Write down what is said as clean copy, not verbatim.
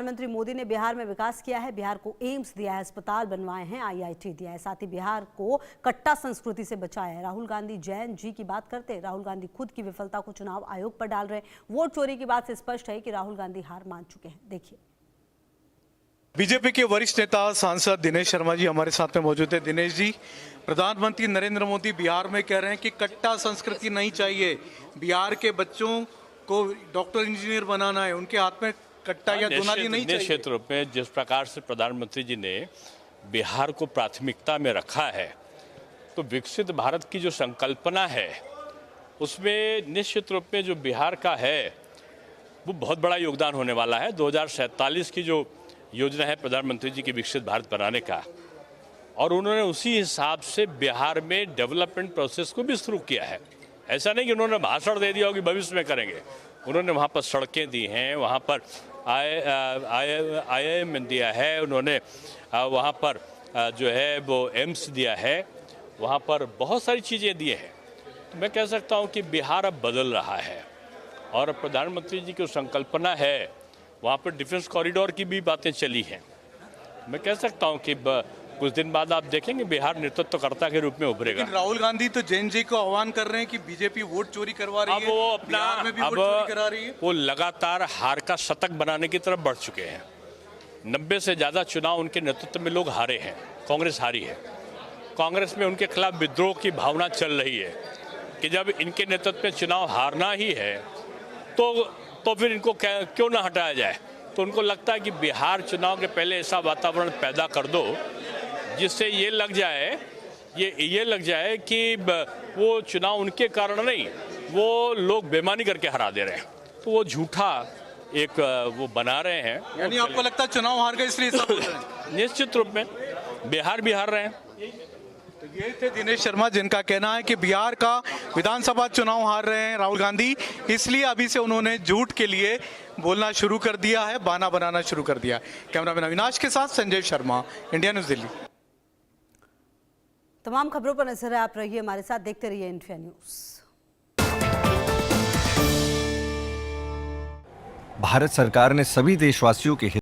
प्रधानमंत्री मोदी ने बिहार में विकास किया है, बिहार को एम्स दिया है, अस्पताल बनवाए हैं, आईआईटी दिया है, साथ ही बिहार को कट्टा संस्कृति से बचाया है। राहुल गांधी जैन जी की बात करते हैं। राहुल गांधी खुद की विफलता को चुनाव आयोग पर डाल रहे हैं। वोट चोरी की बात से स्पष्ट है कि राहुल गांधी हार मान चुके हैं। देखिए, बीजेपी के वरिष्ठ नेता सांसद दिनेश शर्मा जी हमारे साथ में मौजूद है। दिनेश जी, प्रधानमंत्री नरेंद्र मोदी बिहार में कह रहे हैं कि कट्टा संस्कृति नहीं चाहिए, बिहार के बच्चों को डॉक्टर इंजीनियर बनाना है, उनके हाथ में कट्टा या दुनाली नहीं चाहिए। क्षेत्रों में जिस प्रकार से प्रधानमंत्री जी ने बिहार को प्राथमिकता में रखा है, तो विकसित भारत की जो संकल्पना है उसमें निश्चित रूप में जो बिहार का है वो बहुत बड़ा योगदान होने वाला है। 2047 की जो योजना है प्रधानमंत्री जी की विकसित भारत बनाने का, और उन्होंने उसी हिसाब से बिहार में डेवलपमेंट प्रोसेस को भी शुरू किया है। ऐसा नहीं कि उन्होंने भाषण दे दिया हो कि भविष्य में करेंगे। उन्होंने वहाँ पर सड़कें दी हैं, वहाँ पर IIM दिया है, उन्होंने वहाँ पर जो है वो एम्स दिया है, वहाँ पर बहुत सारी चीज़ें दी हैं। तो मैं कह सकता हूँ कि बिहार अब बदल रहा है, और प्रधानमंत्री जी की संकल्पना है, वहाँ पर डिफेंस कॉरिडोर की भी बातें चली हैं। मैं कह सकता हूँ कि कुछ दिन बाद आप देखेंगे बिहार नेतृत्वकर्ता के रूप में उभरेगा। लेकिन राहुल गांधी तो जैन जी को आह्वान कर रहे हैं कि बीजेपी वोट चोरी करवा रही है, अब वो अपना बिहार में भी वोट चोरी करा रही है। वो लगातार हार का शतक बनाने की तरफ बढ़ चुके हैं। 90 से ज्यादा चुनाव उनके नेतृत्व में लोग हारे हैं, कांग्रेस हारी है। कांग्रेस में उनके खिलाफ विद्रोह की भावना चल रही है कि जब इनके नेतृत्व में चुनाव हारना ही है तो फिर इनको क्यों ना हटाया जाए। तो उनको लगता है कि बिहार चुनाव के पहले ऐसा वातावरण पैदा कर दो जिससे ये लग जाए कि वो चुनाव उनके कारण नहीं, वो लोग बेईमानी करके हरा दे रहे हैं। तो वो झूठा एक वो बना रहे हैं। यानी आपको लगता है चुनाव हार गए इसलिए सब बोल रहे हैं? निश्चित रूप में बिहार भी हार रहे हैं। तो ये थे दिनेश शर्मा, जिनका कहना है कि बिहार का विधानसभा चुनाव हार रहे हैं राहुल गांधी, इसलिए अभी से उन्होंने झूठ के लिए बोलना शुरू कर दिया है, बहाना बनाना शुरू कर दिया। कैमरामैन अविनाश के साथ संजय शर्मा, इंडिया न्यूज दिल्ली। तमाम खबरों पर नजर है, आप रहिए हमारे साथ, देखते रहिए इंडिया न्यूज। भारत सरकार ने सभी देशवासियों के